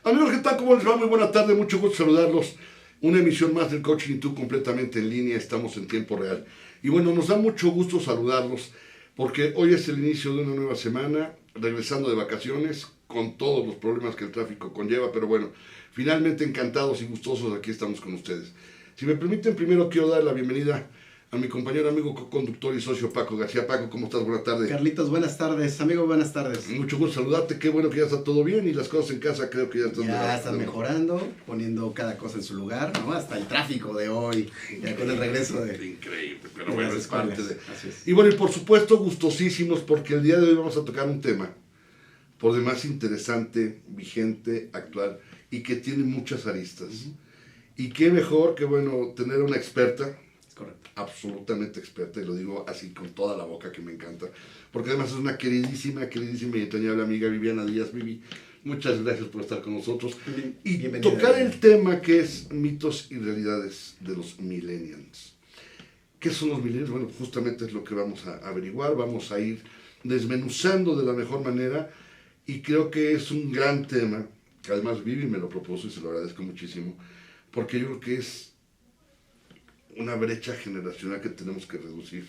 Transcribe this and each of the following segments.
Amigos, ¿qué tal? ¿Cómo les va? Muy buena tarde, mucho gusto saludarlos. Una emisión más del Coaching tú completamente en línea, estamos en tiempo real. Y bueno, nos da mucho gusto saludarlos porque hoy es el inicio de una nueva semana, regresando de vacaciones con todos los problemas que el tráfico conlleva, pero bueno, finalmente encantados y gustosos aquí estamos con ustedes. Si me permiten, primero quiero dar la bienvenida a mi compañero, amigo, co-conductor y socio Paco García. Paco, ¿cómo estás? Buenas tardes. Carlitos, buenas tardes. Amigo, buenas tardes. Mucho gusto saludarte. Qué bueno que ya está todo bien y las cosas en casa creo que ya están... Ya están mejorando, poniendo cada cosa en su lugar, ¿no? Hasta el tráfico de hoy, ya con el regreso de... Increíble, pero bueno, es parte de... Así es. Y bueno, y por supuesto, gustosísimos porque el día de hoy vamos a tocar un tema por demás interesante, vigente, actual y que tiene muchas aristas. Y qué mejor que, bueno, tener una experta... Correcto. Absolutamente experta, y lo digo así con toda la boca, que me encanta, porque además es una queridísima y entrañable amiga, Viviana Díaz. Vivi, muchas gracias por estar con nosotros y Bienvenida. tocar el tema que es mitos y realidades de los millennials. ¿Qué son los millennials? Bueno, justamente es lo que vamos a averiguar, vamos a ir desmenuzando de la mejor manera, y creo que es un gran tema, que además Vivi me lo propuso y se lo agradezco muchísimo, porque yo creo que es una brecha generacional que tenemos que reducir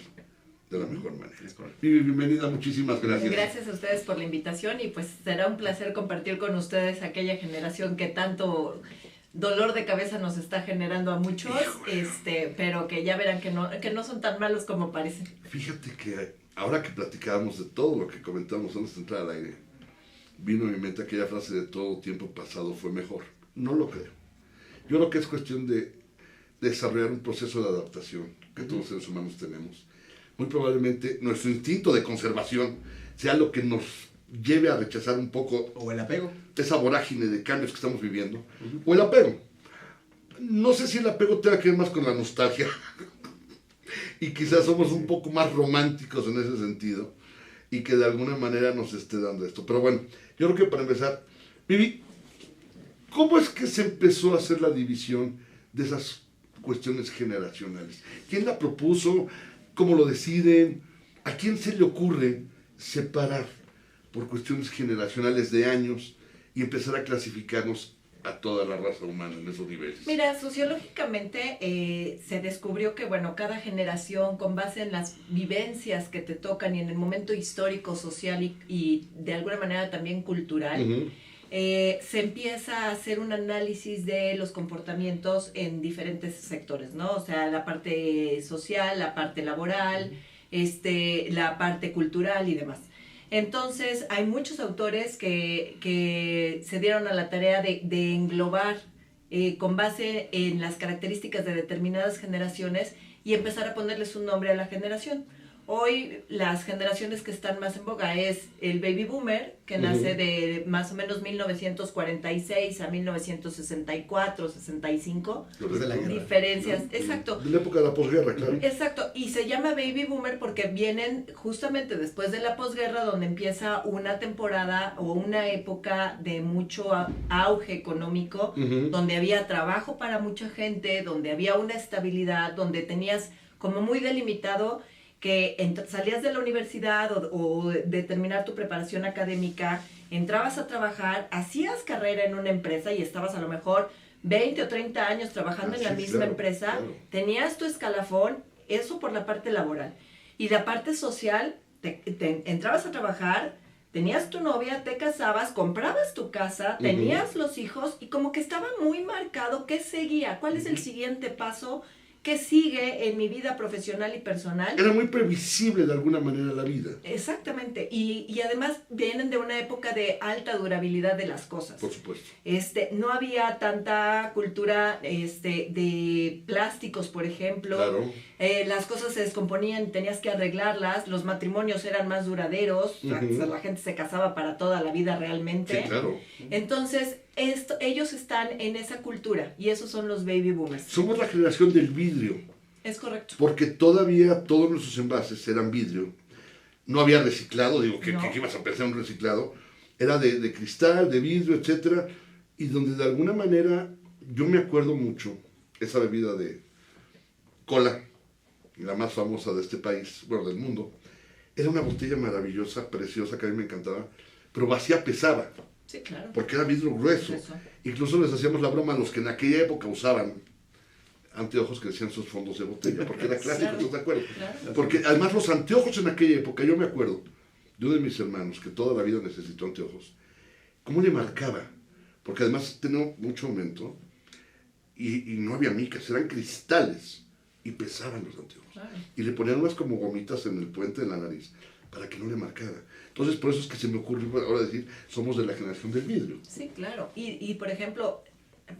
de la mejor manera. Vivi, bienvenida, muchísimas gracias. Gracias a ustedes por la invitación y pues será un placer compartir con ustedes aquella generación que tanto dolor de cabeza nos está generando a muchos, pero que ya verán que no son tan malos como parecen. Fíjate que ahora que platicábamos de todo lo que comentábamos antes de entrar al aire, vino a mi mente aquella frase de todo tiempo pasado fue mejor. No lo creo. Yo creo que es cuestión de desarrollar un proceso de adaptación que todos los seres humanos tenemos. Muy probablemente nuestro instinto de conservación sea lo que nos lleve a rechazar un poco O el apego. esa vorágine de cambios que estamos viviendo, o el apego. No sé si el apego tenga que ver más con la nostalgia y quizás somos un poco más románticos en ese sentido y que de alguna manera nos esté dando esto. Pero bueno, yo creo que para empezar, Vivi, ¿cómo es que se empezó a hacer la división de esas cuestiones generacionales? ¿Quién la propuso? ¿Cómo lo deciden? ¿A quién se le ocurre separar por cuestiones generacionales de años y empezar a clasificarnos a toda la raza humana en esos niveles? Mira, sociológicamente se descubrió que, bueno, cada generación, con base en las vivencias que te tocan y en el momento histórico, social y de alguna manera también cultural, se empieza a hacer un análisis de los comportamientos en diferentes sectores, ¿no? O sea, la parte social, la parte laboral, la parte cultural y demás. Entonces, hay muchos autores que se dieron a la tarea de englobar con base en las características de determinadas generaciones y empezar a ponerles un nombre a la generación. Hoy las generaciones que están más en boga es el baby boomer, que nace de más o menos 1946 a 1964, 65. Desde la guerra. Diferencias, exacto. De la época de la posguerra, claro. Exacto, y se llama baby boomer porque vienen justamente después de la posguerra, donde empieza una temporada o una época de mucho auge económico, donde había trabajo para mucha gente, donde había una estabilidad, donde tenías como muy delimitado que salías de la universidad o de terminar tu preparación académica, entrabas a trabajar, hacías carrera en una empresa y estabas a lo mejor 20 o 30 años trabajando en la misma empresa, tenías tu escalafón, eso por la parte laboral. Y la parte social, entrabas a trabajar, tenías tu novia, te casabas, comprabas tu casa, tenías los hijos y como que estaba muy marcado qué seguía, cuál es el siguiente paso, qué sigue en mi vida profesional y personal. Era muy previsible de alguna manera la vida. Exactamente, y además vienen de una época de alta durabilidad de las cosas. Por supuesto. No había tanta cultura de plásticos, por ejemplo. Claro. Las cosas se descomponían, tenías que arreglarlas, los matrimonios eran más duraderos, o sea, la gente se casaba para toda la vida realmente. Sí, claro. Entonces, ellos están en esa cultura y esos son los baby boomers. Somos la generación del vidrio. Es correcto. Porque todavía todos nuestros envases eran vidrio. No había reciclado, digo, ¿qué ibas a pensar en un reciclado? Era de cristal, de vidrio, etcétera. Y donde de alguna manera, yo me acuerdo mucho, esa bebida de cola, la más famosa de este país, bueno, del mundo, era una botella maravillosa, preciosa, que a mí me encantaba, pero vacía pesaba. Sí, claro. Porque era vidrio grueso. Eso. Incluso les hacíamos la broma a los que en aquella época usaban anteojos que decían sus fondos de botella, porque era clásico, Claro. ¿estás de acuerdo? Claro. Porque además los anteojos en aquella época, yo me acuerdo de uno de mis hermanos que toda la vida necesitó anteojos, ¿cómo le marcaba? Porque además tenía mucho aumento y no había micas, eran cristales y pesaban los anteojos. Claro. Y le ponían unas como gomitas en el puente de la nariz para que no le marcara. Entonces por eso es que se me ocurrió ahora decir, somos de la generación del vidrio. Sí, claro. Y por ejemplo,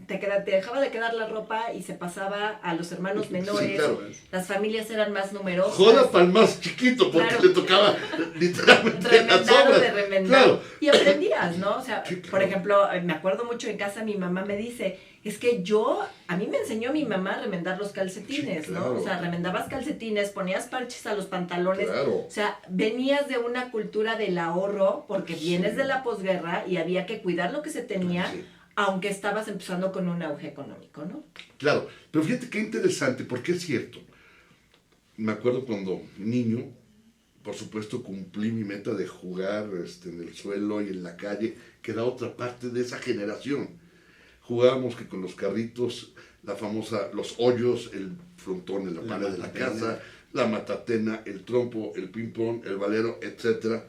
te dejaba de quedar la ropa y se pasaba a los hermanos menores. Sí, claro. Las familias eran más numerosas. Joda para el más chiquito, porque Claro. le tocaba literalmente las Remendar o obras. de remendar. Claro. Y aprendías, ¿no? O sea, Sí, claro. por ejemplo, me acuerdo mucho en casa, mi mamá me dice, es que a mí me enseñó mi mamá a remendar los calcetines, Sí, claro. ¿no? O sea, remendabas calcetines, ponías parches a los pantalones. Claro. O sea, venías de una cultura del ahorro, porque vienes de la posguerra y había que cuidar lo que se tenía, Sí. aunque estabas empezando con un auge económico, ¿no? Claro, pero fíjate qué interesante, porque es cierto. Me acuerdo cuando niño, por supuesto cumplí mi meta de jugar en el suelo y en la calle, que era otra parte de esa generación. Jugábamos que con los carritos, la famosa, los hoyos, el frontón en la pared de la matatena. casa, la matatena, el trompo, el ping-pong, el valero, etc.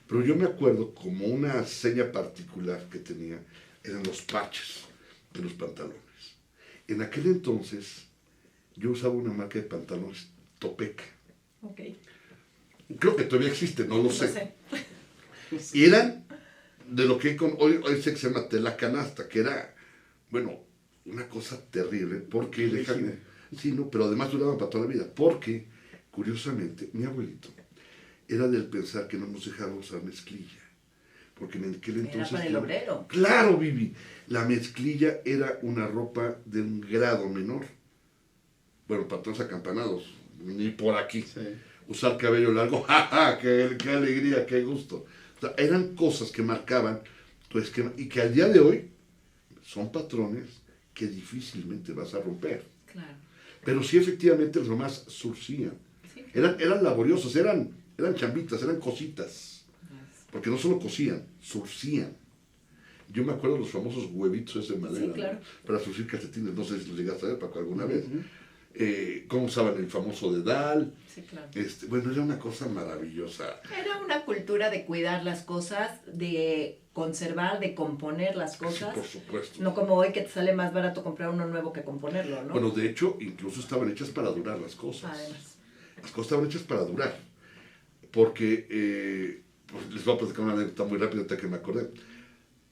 Pero yo me acuerdo como una seña particular que tenía, eran los parches de los pantalones. En aquel entonces, yo usaba una marca de pantalones Topec. Ok. Creo que todavía existe, no lo No sé. sé. Y eran de lo que hoy se llama tela canasta, que era, bueno, una cosa terrible, porque dejan... Sí, no, pero además duraban para toda la vida, porque, curiosamente, mi abuelito era del pensar que no nos dejaba usar mezclilla. Porque en aquel Era entonces... para el obrero. Claro, Vivi. La mezclilla era una ropa de un grado menor. Bueno, patrones acampanados, ni por aquí. Sí. Usar cabello largo, ¡ja, ja! ¡Qué alegría, qué gusto! O sea, eran cosas que marcaban tu esquema y que al día de hoy son patrones que difícilmente vas a romper. Claro. Pero sí, efectivamente, los demás surcían. Sí. Eran laboriosos, eran chambitas, eran cositas. Porque no solo cosían, surcían. Yo me acuerdo de los famosos huevitos de madera, Sí, claro. ¿no? Para surcir calcetines, no sé si los llegaste a ver, Paco, alguna vez. Cómo usaban el famoso dedal. Sí, claro. Bueno, era una cosa maravillosa. Era una cultura de cuidar las cosas, de conservar, de componer las Sí, cosas. por supuesto. No como hoy que te sale más barato comprar uno nuevo que componerlo, ¿no? Bueno, de hecho, incluso estaban hechas para durar las cosas. Además. Las cosas estaban hechas para durar. Porque, pues, les voy a platicar una anécdota muy rápida hasta que me acordé.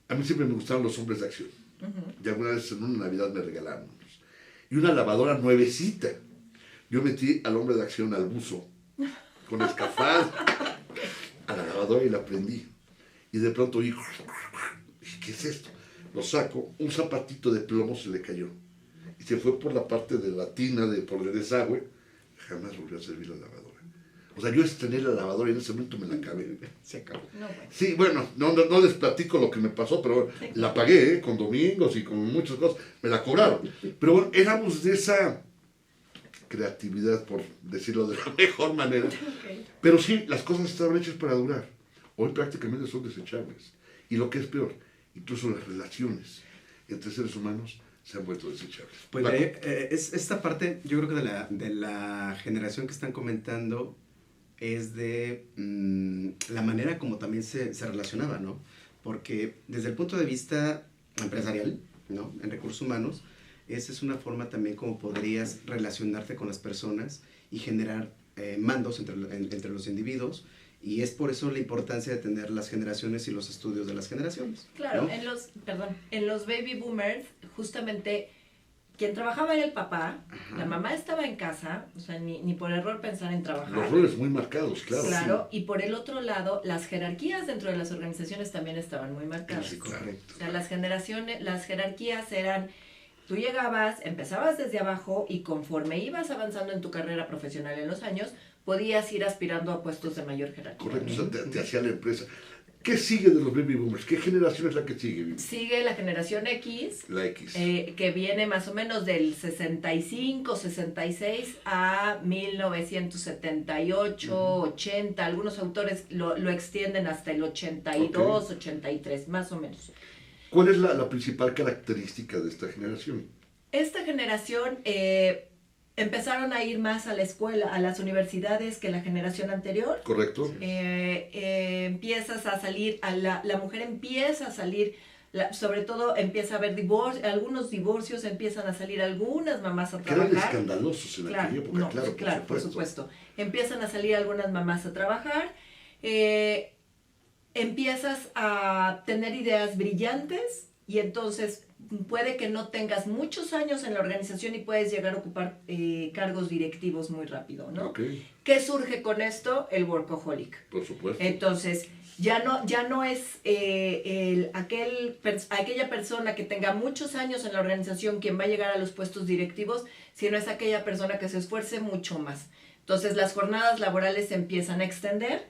A mí siempre me gustaron los hombres de acción. Y alguna vez en una Navidad me regalaron unos. Y una lavadora nuevecita. Yo metí al hombre de acción al buzo, con escafandra, a la lavadora y la prendí. Y de pronto oí, dije, ¿qué es esto? Lo saco, un zapatito de plomo se le cayó. Y se fue por la parte de la tina, por el desagüe. Jamás volvió a servir la lavadora. O sea, yo estrené la lavadora y en ese momento me la acabé. Se acabó. No, bueno. Sí, bueno, no les platico lo que me pasó, pero la pagué, con domingos y con muchas cosas. Me la cobraron. Pero bueno, éramos de esa creatividad, por decirlo de la mejor manera. Ok. Pero sí, las cosas estaban hechas para durar. Hoy prácticamente son desechables. Y lo que es peor, incluso las relaciones entre seres humanos se han vuelto desechables. Pues Paco. es esta parte, yo creo que de la generación que están comentando es de la manera como también se relacionaba, ¿no? Porque desde el punto de vista empresarial, ¿no? En recursos humanos, esa es una forma también como podrías relacionarte con las personas y generar mandos entre los individuos. Y es por eso la importancia de tener las generaciones y los estudios de las generaciones. Claro, ¿no? en los baby boomers, justamente quien trabajaba era el papá, la mamá estaba en casa, o sea, ni por error pensar en trabajar. Los roles muy marcados, claro. Claro, y por el otro lado, las jerarquías dentro de las organizaciones también estaban muy marcadas. Sí, correcto. O sea, las jerarquías eran, tú llegabas, empezabas desde abajo y conforme ibas avanzando en tu carrera profesional en los años, podías ir aspirando a puestos de mayor jerarquía. Correcto, o sea, te hacía la empresa. ¿Qué sigue de los baby boomers? ¿Qué generación es la que sigue, Vivi? Sigue la generación X, La X. que viene más o menos del 65, 66 a 1978, 80. Algunos autores lo extienden hasta el 82, 83, más o menos. ¿Cuál es la principal característica de esta generación? Esta generación empezaron a ir más a la escuela, a las universidades que la generación anterior. ¿Correcto? Empiezas a salir, la mujer empieza a salir, sobre todo empieza a haber algunos divorcios, empiezan a salir algunas mamás a Que eran trabajar. escandalosos en aquella época, No, claro, claro, por supuesto. Empiezan a salir algunas mamás a trabajar, empiezas a tener ideas brillantes y entonces puede que no tengas muchos años en la organización y puedes llegar a ocupar cargos directivos muy rápido, ¿no? Okay. ¿Qué surge con esto? El workaholic. Por supuesto. Entonces, ya no es aquella persona que tenga muchos años en la organización quien va a llegar a los puestos directivos, sino es aquella persona que se esfuerce mucho más. Entonces, las jornadas laborales se empiezan a extender,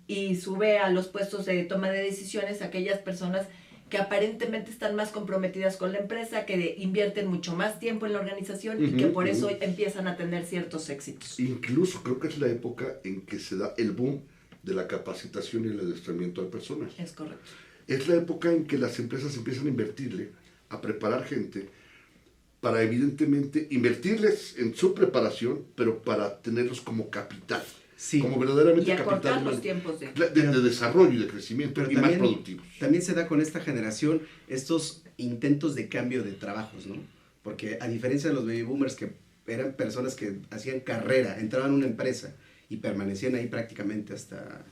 y sube a los puestos de toma de decisiones aquellas personas que aparentemente están más comprometidas con la empresa, que invierten mucho más tiempo en la organización y que por eso empiezan a tener ciertos éxitos. Incluso creo que es la época en que se da el boom de la capacitación y el adiestramiento al personal. Es correcto. Es la época en que las empresas empiezan a invertirle, a preparar gente, para evidentemente invertirles en su preparación, pero para tenerlos como capital. Sí. Como verdaderamente Y acortar capital los humano, tiempos de desarrollo y de crecimiento, Pero y también, más productivos. También se da con esta generación estos intentos de cambio de trabajos, ¿no? Porque a diferencia de los baby boomers, que eran personas que hacían carrera, entraban a una empresa y permanecían ahí prácticamente hasta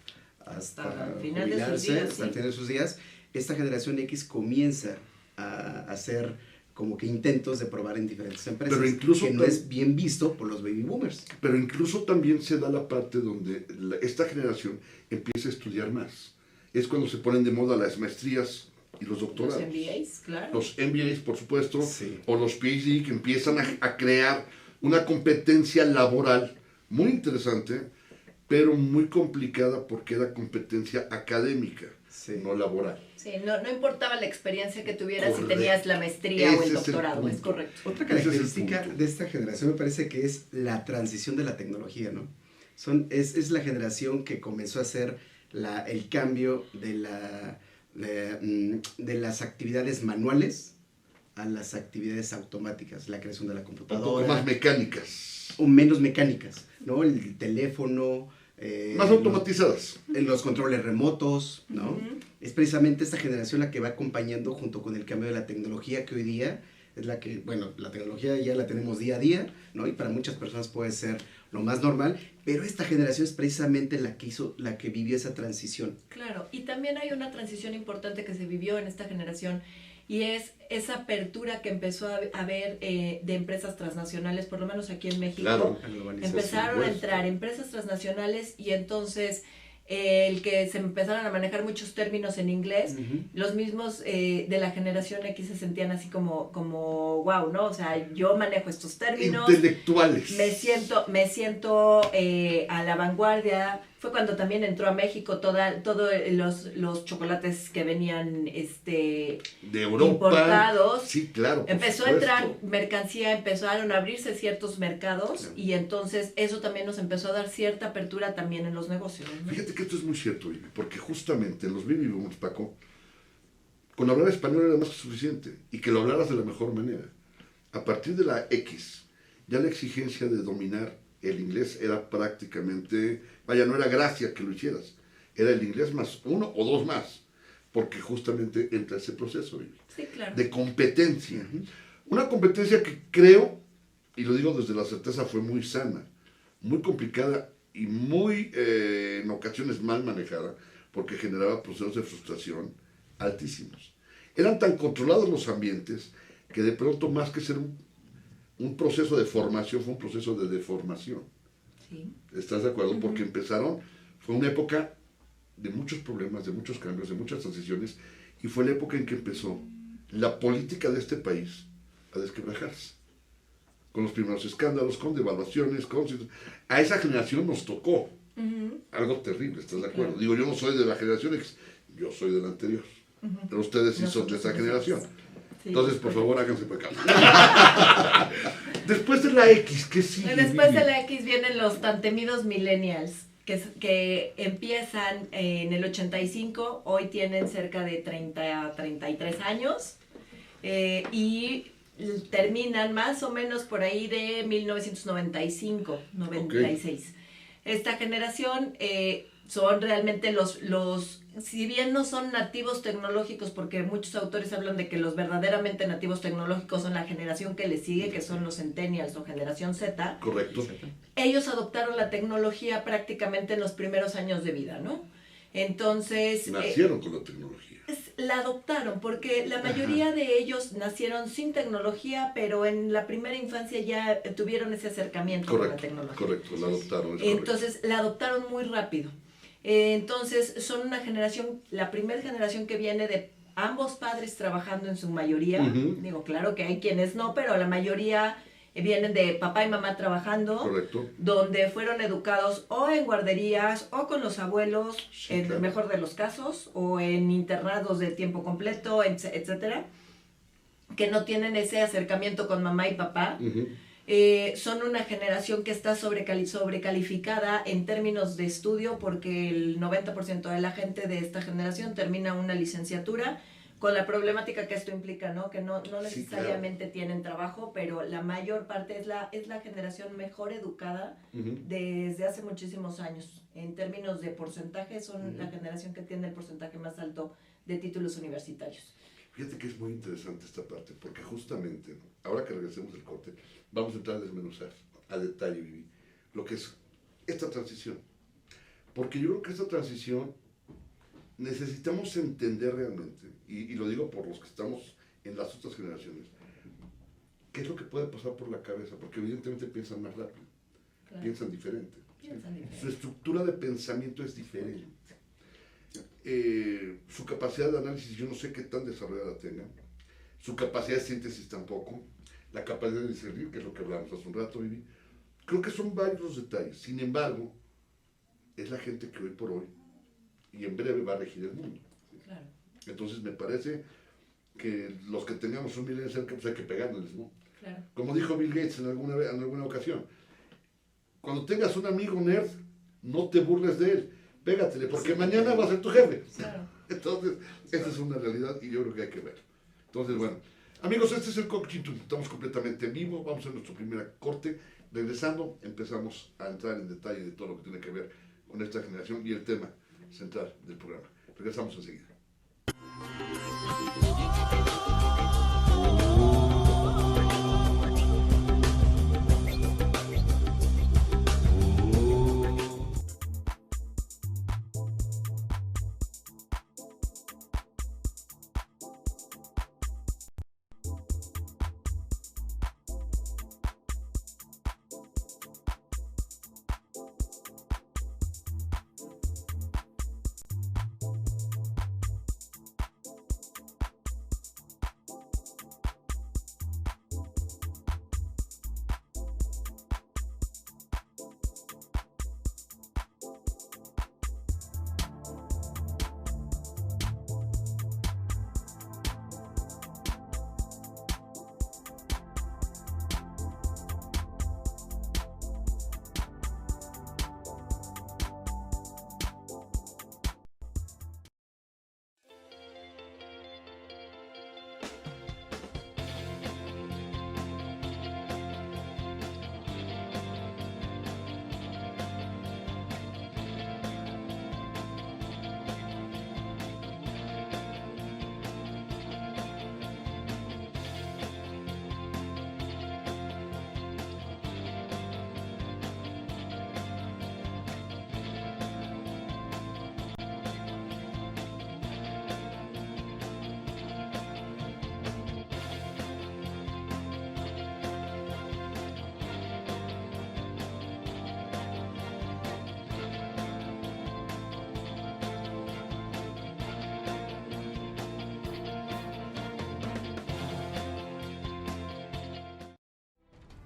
el final de sus días, hasta el final de sus días, esta generación X comienza a hacer como que intentos de probar en diferentes empresas, Pero incluso que no es bien visto por los baby boomers. Pero incluso también se da la parte donde esta generación empieza a estudiar más. Es cuando se ponen de moda las maestrías y los doctorados. Los MBAs, claro. Los MBAs, por supuesto, Sí. o los PhD, que empiezan a crear una competencia laboral muy interesante, pero muy complicada porque era competencia académica, Sí. no laboral. Sí, no importaba la experiencia que tuvieras si Correcto. tenías la maestría o Ese el es el doctorado, es punto. correcto. Otra Ese es el característica punto. de esta generación me parece que es la transición de la tecnología, ¿no? Es la generación que comenzó a hacer el cambio de las actividades manuales a las actividades automáticas, la creación de la Un computadora. poco más mecánicas, O menos mecánicas, ¿no? El teléfono. más automatizadas. Los controles remotos, ¿no? Ujú. Es precisamente esta generación la que va acompañando junto con el cambio de la tecnología, que hoy día es la que, bueno, la tecnología ya la tenemos día a día, ¿no? Y para muchas personas puede ser lo más normal, pero esta generación es precisamente la que vivió esa transición. Claro, y también hay una transición importante que se vivió en esta generación y es esa apertura que empezó a haber de empresas transnacionales, por lo menos aquí en México. Claro. La globalización. Empezaron a pues. entrar empresas transnacionales y entonces el que se empezaron a manejar muchos términos en inglés, Ujú. los mismos de la generación X se sentían así como wow, ¿no? O sea, yo manejo estos términos, Intelectuales. me siento a la vanguardia. Fue cuando también entró a México todos los chocolates que venían de Europa. importados. Sí, claro. por Empezó a supuesto. entrar mercancía, empezaron a abrirse ciertos mercados Claro. y entonces eso también nos empezó a dar cierta apertura también en los negocios, ¿no? Fíjate que esto es muy cierto, Vivi, porque justamente en los baby boomers, Paco, con hablar español era más que suficiente y que lo hablaras de la mejor manera. A partir de la X, ya la exigencia de dominar el inglés era prácticamente, vaya, no era gracia que lo hicieras, era el inglés más uno o dos más, porque justamente entra ese proceso, Vivi, Sí, claro. de competencia. Una competencia que creo, y lo digo desde la certeza, fue muy sana, muy complicada y muy, en ocasiones, mal manejada, porque generaba procesos de frustración altísimos. Eran tan controlados los ambientes que de pronto, más que ser un proceso de formación, fue un proceso de deformación. Sí. ¿Estás de acuerdo? Porque empezaron, fue una época de muchos problemas, de muchos cambios, de muchas transiciones, y fue la época en que empezó la política de este país a desquebrajarse. Con los primeros escándalos, con devaluaciones, a esa generación nos tocó Algo terrible, ¿estás de acuerdo? Claro. Digo, yo no soy de la generación X, yo soy de la anterior. Pero ustedes sí son de esa generación. Sí, Entonces, por favor, háganse para acá. Después de la X, ¿qué sigue? Después de la X vienen los tan temidos millennials, que empiezan en el 85, hoy tienen cerca de 30 a 33 años, y terminan más o menos por ahí de 1995, 96. Okay. Esta generación son realmente los, si bien no son nativos tecnológicos, porque muchos autores hablan de que los verdaderamente nativos tecnológicos son la generación que les sigue, que son los centennials o generación Z. Correcto. Ellos adoptaron la tecnología prácticamente en los primeros años de vida, ¿no? Entonces... Nacieron con la tecnología. La adoptaron, porque la mayoría de ellos nacieron sin tecnología, pero en la primera infancia ya tuvieron ese acercamiento con la tecnología. Correcto, la adoptaron. Entonces, la adoptaron muy rápido. Entonces, son una generación, la primera generación que viene de ambos padres trabajando en su mayoría. Digo, claro que hay quienes no, pero la mayoría vienen de papá y mamá trabajando. Correcto. Donde fueron educados o en guarderías o con los abuelos, Sí, en el mejor de los casos, o en internados de tiempo completo, etcétera, que no tienen ese acercamiento con mamá y papá. Son una generación que está sobrecalificada en términos de estudio, porque el 90% de la gente de esta generación termina una licenciatura, con la problemática que esto implica, ¿no? Que no necesariamente tienen trabajo, pero la mayor parte es la generación mejor educada desde hace muchísimos años. En términos de porcentaje, son la generación que tiene el porcentaje más alto de títulos universitarios. Fíjate que es muy interesante esta parte, porque justamente, ahora que regresemos del corte, vamos a entrar a desmenuzar a detalle, Vivi, lo que es esta transición. Porque yo creo que esta transición necesitamos entender realmente, y lo digo por los que estamos en las otras generaciones, qué es lo que puede pasar por la cabeza, porque evidentemente piensan más rápido, claro. Piensan diferente. Su estructura de pensamiento es diferente. Su capacidad de análisis, yo no sé qué tan desarrollada tengan, su capacidad de síntesis tampoco, la capacidad de discernir, que es lo que hablamos hace un rato, Vivi. Creo que son varios los detalles. Sin embargo, es la gente que hoy por hoy y en breve va a regir el mundo. Claro. Entonces me parece que los que tengamos un milenio cerca, pues hay que pegárnosles, ¿no? Claro. Como dijo Bill Gates en alguna ocasión, cuando tengas un amigo nerd, no te burles de él, pégatele, porque mañana va a ser tu jefe. Claro. Entonces, esa es una realidad y yo creo que hay que ver. Entonces, bueno, amigos, este es el Cockchitun, estamos completamente en vivo, vamos a nuestro primer corte. Regresando, empezamos a entrar en detalle de todo lo que tiene que ver con esta generación y el tema central del programa. Regresamos enseguida.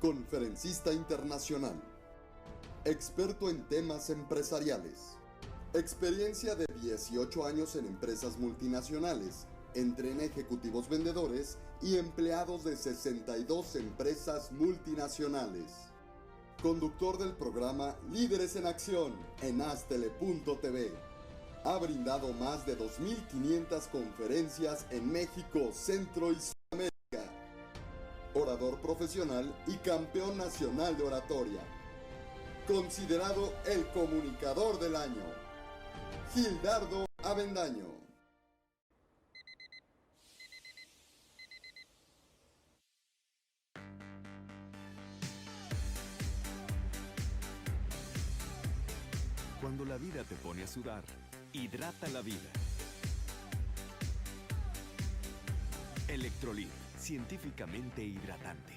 Conferencista internacional, experto en temas empresariales. Experiencia de 18 años en empresas multinacionales. Entrena ejecutivos vendedores y empleados de 62 empresas multinacionales. Conductor del programa Líderes en Acción en Astele.tv. Ha brindado más de 2.500 conferencias en México, Centro y Sudamérica. Orador profesional y campeón nacional de oratoria. Considerado el comunicador del año. Gildardo Avendaño. Cuando la vida te pone a sudar, hidrata la vida. Electrolit, científicamente hidratante.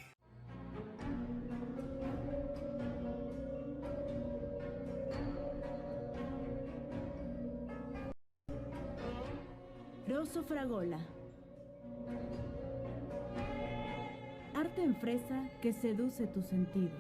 Rosso Fragola. Arte en fresa que seduce tus sentidos.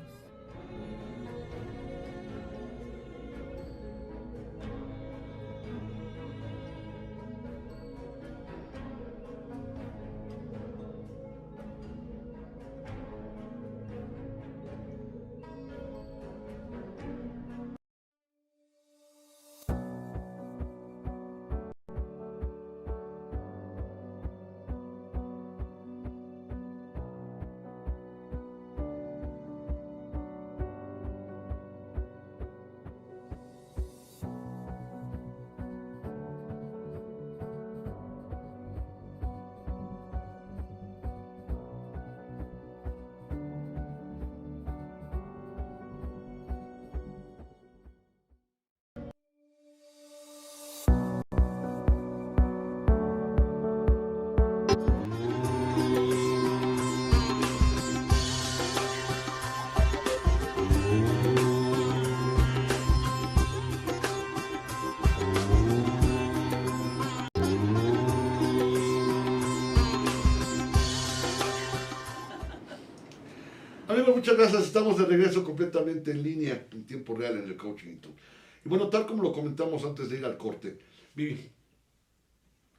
Amigos, muchas gracias. Estamos de regreso completamente en línea, en tiempo real, en el Coaching Tool. Y bueno, tal como lo comentamos antes de ir al corte, Vivi,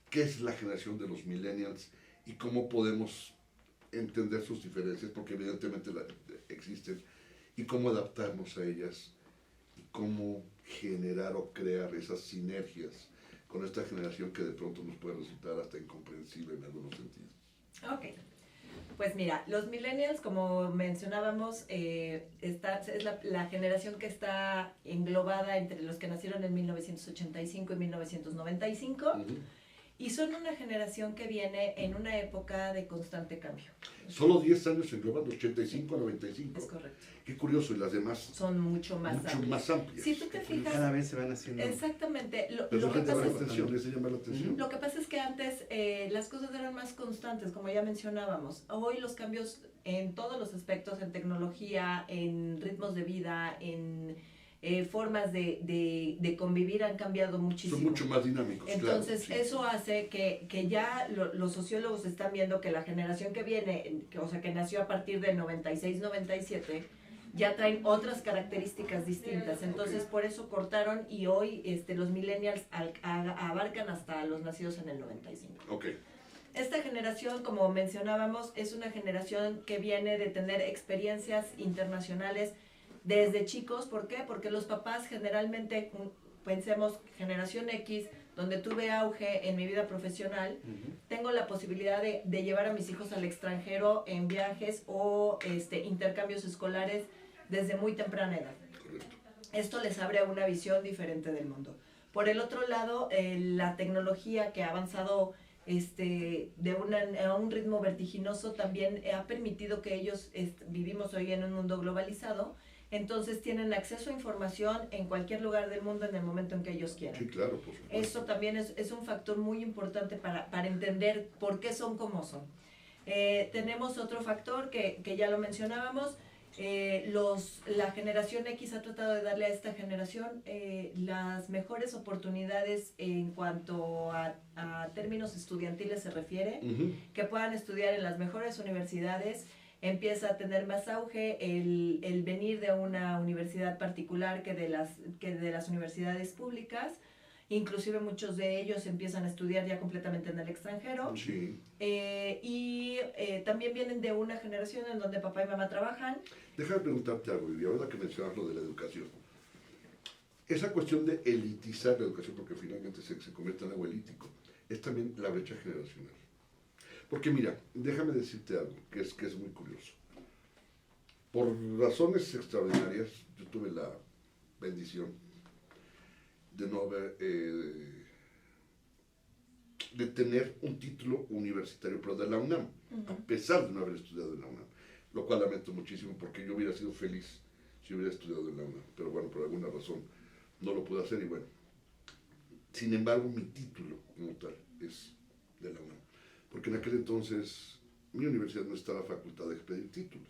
¿qué es la generación de los millennials y cómo podemos entender sus diferencias? Porque evidentemente existen. Y cómo adaptarnos a ellas. Y cómo generar o crear esas sinergias con esta generación que de pronto nos puede resultar hasta incomprensible en algunos sentidos. Ok. Pues mira, los millennials, como mencionábamos, es la generación que está englobada entre los que nacieron en 1985 y 1995, y son una generación que viene en una época de constante cambio. Solo 10 años engloban, de 85 a 95. Es correcto. Qué curioso, y las demás son mucho más amplias. Si tú te fijas, cada vez se van haciendo. Exactamente. Lo que llama la atención. Lo que pasa es que antes las cosas eran más constantes, como ya mencionábamos. Hoy los cambios en todos los aspectos, en tecnología, en ritmos de vida, en formas de convivir han cambiado muchísimo. Son mucho más dinámicos. Entonces, claro, sí. eso hace que ya los sociólogos están viendo que la generación que viene, o sea, que nació a partir del 96-97, ya traen otras características distintas. Entonces, por eso cortaron, y hoy los millennials abarcan hasta los nacidos en el 95. Okay. Esta generación, como mencionábamos, es una generación que viene de tener experiencias internacionales desde chicos. ¿Por qué? Porque los papás generalmente, pensemos, generación X, donde tuve auge en mi vida profesional, tengo la posibilidad de llevar a mis hijos al extranjero en viajes o intercambios escolares desde muy temprana edad. Correcto. Esto les abre una visión diferente del mundo. Por el otro lado, la tecnología que ha avanzado a un ritmo vertiginoso también ha permitido que ellos vivimos hoy en un mundo globalizado. Entonces tienen acceso a información en cualquier lugar del mundo en el momento en que ellos quieran. Sí, claro, por supuesto. Eso también es un factor muy importante para entender por qué son como son. Tenemos otro factor que ya lo mencionábamos. La generación X ha tratado de darle a esta generación las mejores oportunidades en cuanto a términos estudiantiles se refiere, que puedan estudiar en las mejores universidades, empieza a tener más auge el venir de una universidad particular que de las universidades públicas. Inclusive muchos de ellos empiezan a estudiar ya completamente en el extranjero. Sí. Y también vienen de una generación en donde papá y mamá trabajan. Déjame preguntarte algo, Vivi, ahora que mencionas lo de la educación. Esa cuestión de elitizar la educación, porque finalmente se convierte en algo elítico, es también la brecha generacional. Porque mira, déjame decirte algo que es muy curioso. Por razones extraordinarias, yo tuve la bendición de no haber, de tener un título universitario, pero de la UNAM, a pesar de no haber estudiado en la UNAM, lo cual lamento muchísimo porque yo hubiera sido feliz si hubiera estudiado en la UNAM, pero bueno, por alguna razón no lo pude hacer y bueno, sin embargo mi título como tal es de la UNAM, porque en aquel entonces mi universidad no estaba facultad de expedir títulos,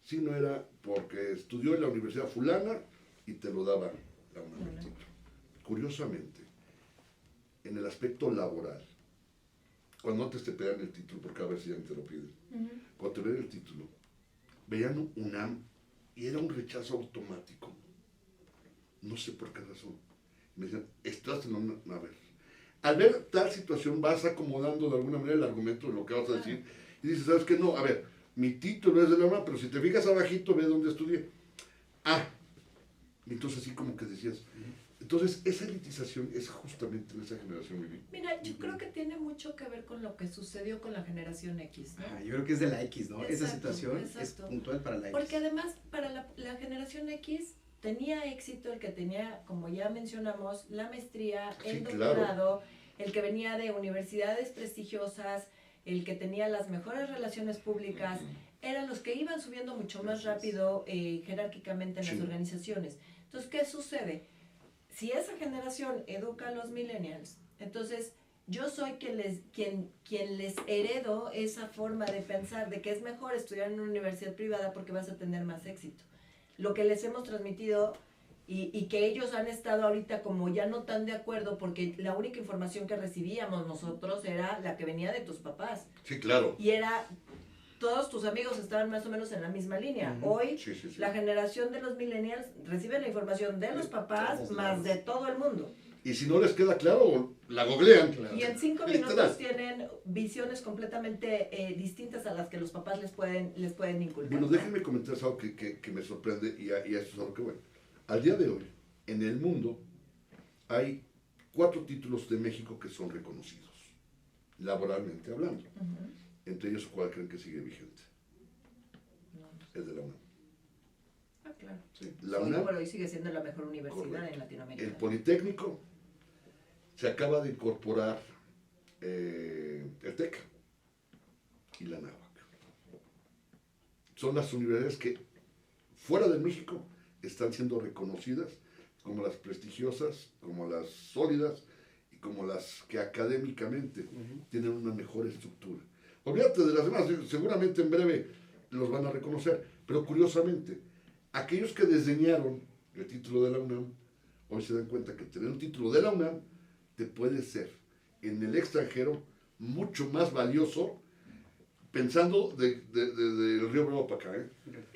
sino era porque estudió en la universidad fulana y te lo daba la UNAM el título. Curiosamente, en el aspecto laboral, cuando antes te pedían el título, porque a ver si ya te lo piden, cuando te pedían el título, veían UNAM y era un rechazo automático. No sé por qué razón. Me decían, estás en la UNAM. A ver, al ver tal situación vas acomodando de alguna manera el argumento de lo que vas a decir y dices, ¿sabes qué? No, a ver, mi título es de la UNAM, pero si te fijas abajito, ve dónde estudié. Ah, entonces así como que decías... Entonces, esa elitización es justamente en esa generación, Vivi. Mira, yo creo que tiene mucho que ver con lo que sucedió con la generación X, ¿no? Yo creo que es de la X, ¿no? Exacto, esa situación es exacto. puntual para la X. Porque además, para la generación X, tenía éxito el que tenía, como ya mencionamos, la maestría, el doctorado, el que venía de universidades prestigiosas, el que tenía las mejores relaciones públicas, eran los que iban subiendo mucho más rápido jerárquicamente en las organizaciones. Entonces, ¿qué sucede? Si esa generación educa a los millennials, entonces yo soy quien les heredo esa forma de pensar de que es mejor estudiar en una universidad privada porque vas a tener más éxito. Lo que les hemos transmitido y que ellos han estado ahorita como ya no tan de acuerdo porque la única información que recibíamos nosotros era la que venía de tus papás. Sí, claro. Y era... Todos tus amigos estaban más o menos en la misma línea. Hoy, la generación de los millennials recibe la información de los papás más de todo el mundo. Y si no les queda claro, la googlean. Y en 5 minutos tienen visiones completamente distintas a las que los papás les pueden inculcar. Bueno, déjenme comentar algo que me sorprende y eso es algo que bueno. Al día de hoy, en el mundo, hay 4 títulos de México que son reconocidos, laboralmente hablando. Entre ellos, ¿cuál creen que sigue vigente? No. El de la UNAM. Ah, claro. Sí. La UNAM, pero hoy sigue siendo la mejor universidad correcto. En Latinoamérica. El Politécnico, se acaba de incorporar el TEC y la NAVAC. Son las universidades que, fuera de México, están siendo reconocidas como las prestigiosas, como las sólidas y como las que académicamente tienen una mejor estructura. Olvídate de las demás, seguramente en breve los van a reconocer, pero curiosamente, aquellos que desdeñaron el título de la UNAM, hoy se dan cuenta que tener un título de la UNAM te puede ser en el extranjero mucho más valioso, pensando del Río Bravo para acá, ¿eh?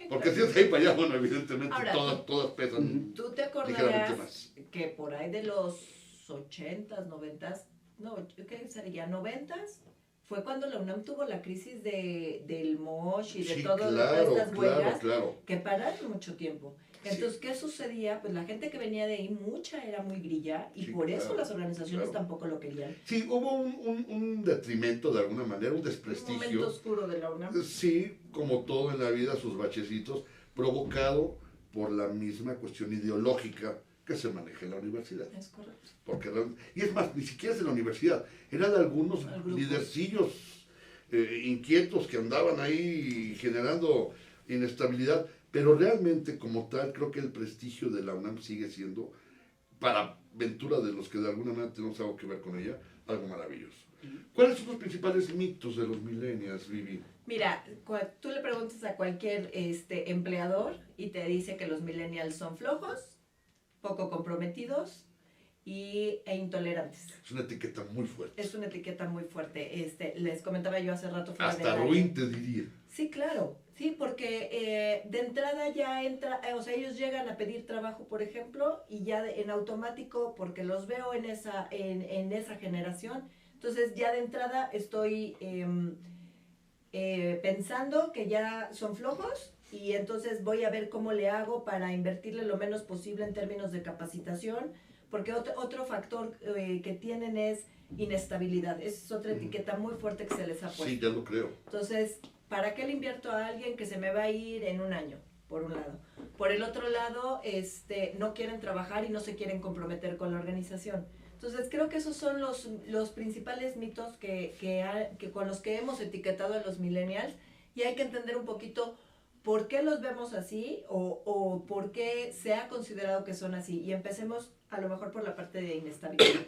Porque si es de ahí para allá, bueno, evidentemente ahora, todas pesan. ¿Tú te acordarás que por ahí de los 80s, 90s, no, ¿qué sería? 90s, fue cuando la UNAM tuvo la crisis del MOSH y de todas estas huelgas que pararon mucho tiempo. Entonces, ¿qué sucedía? Pues la gente que venía de ahí, mucha era muy grilla y por eso las organizaciones tampoco lo querían. Sí, hubo un detrimento de alguna manera, un desprestigio. Un momento oscuro de la UNAM. Sí, como todo en la vida, sus bachecitos, provocado por la misma cuestión ideológica que se maneja en la universidad. Es correcto. Porque, y es más, ni siquiera es de la universidad, era de algunos lidercillos inquietos que andaban ahí generando inestabilidad, pero realmente como tal creo que el prestigio de la UNAM sigue siendo, para ventura de los que de alguna manera tenemos algo que ver con ella, algo maravilloso. ¿Cuáles son los principales mitos de los millennials, Vivi? Mira, tú le preguntas a cualquier empleador y te dice que los millennials son flojos, poco comprometidos e intolerantes. Es una etiqueta muy fuerte. Es una etiqueta muy fuerte. Les comentaba yo hace rato fuera Hasta del aire. ruin te diría. Sí, claro. Sí, porque de entrada ya entra, o sea, ellos llegan a pedir trabajo, por ejemplo, y ya en automático, porque los veo en esa generación, entonces ya de entrada estoy pensando que ya son flojos y entonces voy a ver cómo le hago para invertirle lo menos posible en términos de capacitación, porque otro factor que tienen es inestabilidad. Esa es otra etiqueta muy fuerte que se les ha puesto. Sí, ya lo creo. Entonces, ¿para qué le invierto a alguien que se me va a ir en un año? Por un lado. Por el otro lado, no quieren trabajar y no se quieren comprometer con la organización. Entonces, creo que esos son los principales mitos que con los que hemos etiquetado a los millennials, y hay que entender un poquito por qué los vemos así o por qué se ha considerado que son así. Y empecemos a lo mejor por la parte de inestabilidad.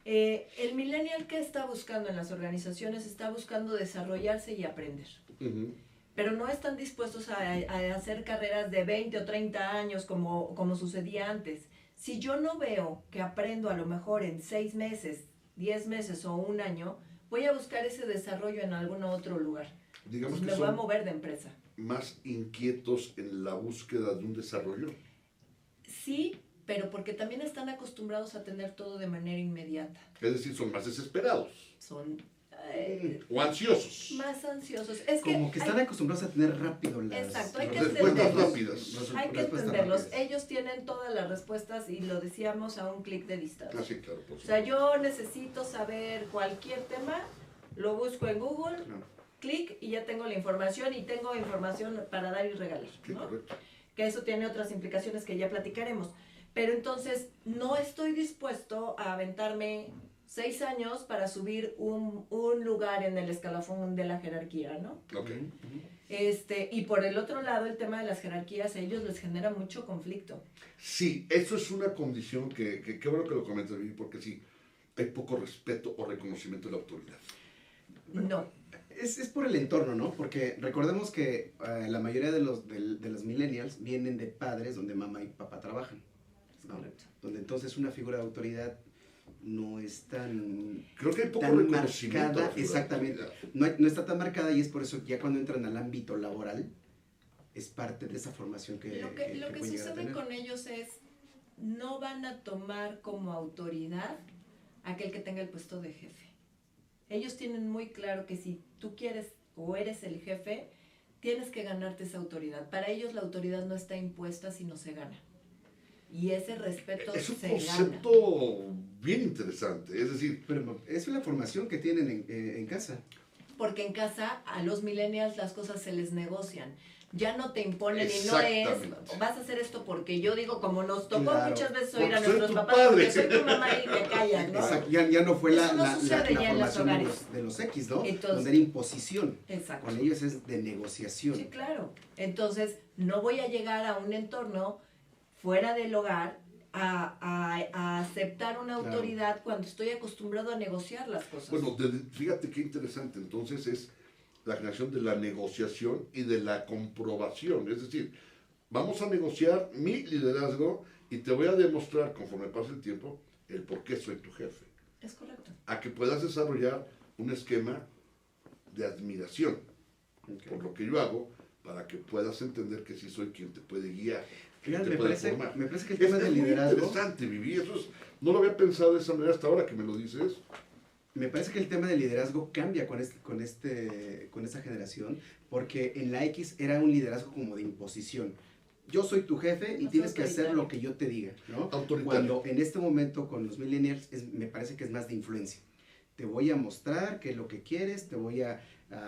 El millennial, ¿qué está buscando en las organizaciones? Está buscando desarrollarse y aprender. Uh-huh. Pero no están dispuestos a hacer carreras de 20 o 30 años como sucedía antes. Si yo no veo que aprendo a lo mejor en 6 meses, 10 meses o un año, voy a buscar ese desarrollo en algún otro lugar. Digamos Entonces, que me voy a son mover de empresa. más inquietos en la búsqueda de un desarrollo. Sí, pero porque también están acostumbrados a tener todo de manera inmediata. Es decir, son más desesperados. Son O ansiosos. más ansiosos. Como que están acostumbrados a tener rápido las Exacto, hay que respuestas entenderlos. rápidas. Hay que entenderlos. Ellos tienen todas las respuestas y lo decíamos a un clic de distancia. Ah, sí, claro, por O sea, supuesto. yo necesito saber cualquier tema, lo busco en Google, clic y ya tengo la información y tengo información para dar y regalar, Sí, ¿no? correcto. Que eso tiene otras implicaciones que ya platicaremos. Pero entonces no estoy dispuesto a aventarme 6 años para subir un lugar en el escalafón de la jerarquía, ¿no? Ok. Y por el otro lado, el tema de las jerarquías, a ellos les genera mucho conflicto. Sí, eso es una condición que qué bueno que lo comentas, Vivi, porque sí, hay poco respeto o reconocimiento de la autoridad. No. Es por el entorno, ¿no? Porque recordemos que la mayoría de los millennials vienen de padres donde mamá y papá trabajan, ¿no? Donde entonces una figura de autoridad no es tan... Creo que hay poco tan reconocimiento. marcada, a la figura de exactamente. autoridad. No está tan marcada y es por eso que ya cuando entran al ámbito laboral es parte de esa formación que Lo que pueden llegar a sucede tener. con ellos es, no van a tomar como autoridad aquel que tenga el puesto de jefe. Ellos tienen muy claro que si tú quieres o eres el jefe, tienes que ganarte esa autoridad. Para ellos la autoridad no está impuesta, sino se gana. Y ese respeto Es un se gana. concepto bien interesante, es decir, Pero es la formación que tienen en casa. Porque en casa a los millennials las cosas se les negocian. Ya no te imponen y no es, Exactamente. vas a hacer esto porque yo digo, como nos tocó Claro. muchas veces oír a Porque soy nuestros tu papás, padre. porque soy tu mamá y te callas, ¿no? Exacto, ya no fue Eso no la sucede ya en los formación hogares. de los X, ¿no? Entonces- donde era imposición. Exacto. Con ellos es de negociación. Sí, claro. Entonces, no voy a llegar a un entorno fuera del hogar a aceptar una Claro. autoridad cuando estoy acostumbrado a negociar las cosas. bueno, fíjate qué interesante, entonces es la generación de la negociación y de la comprobación, es decir, vamos a negociar mi liderazgo y te voy a demostrar conforme pase el tiempo el por qué soy tu jefe, Es correcto. a que puedas desarrollar un esquema de admiración por lo que yo hago, para que puedas entender que sí soy quien te puede guiar, quien Fíjate, te me puede parece formar. que el Es, tema es del muy liderazgo, interesante, Vivi, no lo había pensado de esa manera hasta ahora que me lo dices. me parece que el tema del liderazgo cambia con esta generación, porque en la X era un liderazgo como de imposición. Yo soy tu jefe y Más tienes que hacer autoritario. lo que yo te diga, ¿no? Autoritario. Cuando en este momento con los millennials me parece que es más de influencia. Te voy a mostrar qué es lo que quieres, te voy a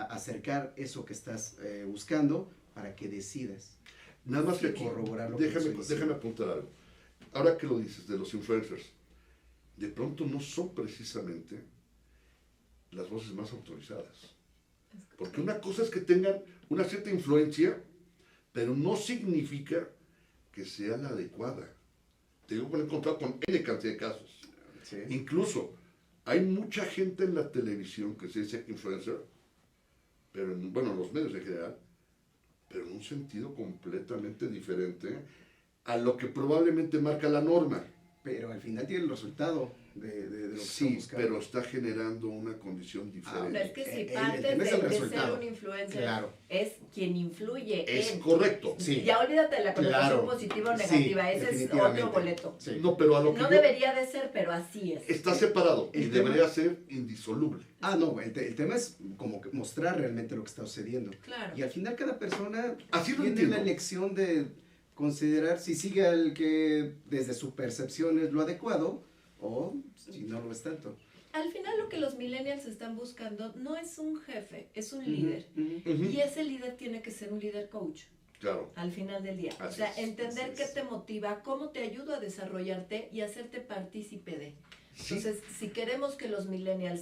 acercar eso que estás buscando para que decidas. Nada más que Sí, aquí, corroborar lo que déjame, estoy diciendo. déjame apuntar algo. Ahora que lo dices de los influencers, de pronto no son precisamente las voces más autorizadas. Porque una cosa es que tengan una cierta influencia, pero no significa que sea la adecuada. Te digo que lo he encontrado con N cantidad de casos. Sí. Incluso hay mucha gente en la televisión que se dice influencer, pero en los medios en general, pero en un sentido completamente diferente a lo que probablemente marca la norma. pero al final tiene el resultado de lo que Sí, están buscando. pero está generando una condición diferente. No, es que si El partes tema es el de ser resultado. un influencer, Claro. es quien influye Es en. correcto. Sí. Ya olvídate de la connotación Claro. positiva o Sí, negativa, ese es definitivamente. otro boleto. Sí. No, pero a lo que No yo- debería de ser, pero así es. está separado y El tema- debería ser indisoluble. No, el tema es como que mostrar realmente lo que está sucediendo. Claro. Y al final cada persona Así lo tiene entiendo. la elección de considerar si sigue al que desde su percepción es lo adecuado o si no lo es tanto. Al final lo que los millennials están buscando no es un jefe, es un líder. Ujú. Ujú. Y ese líder tiene que ser un líder coach Claro. al final del día. Así o sea, es, entender así qué es. te motiva, cómo te ayuda a desarrollarte y hacerte partícipe de. Sí. Entonces, si queremos que los millennials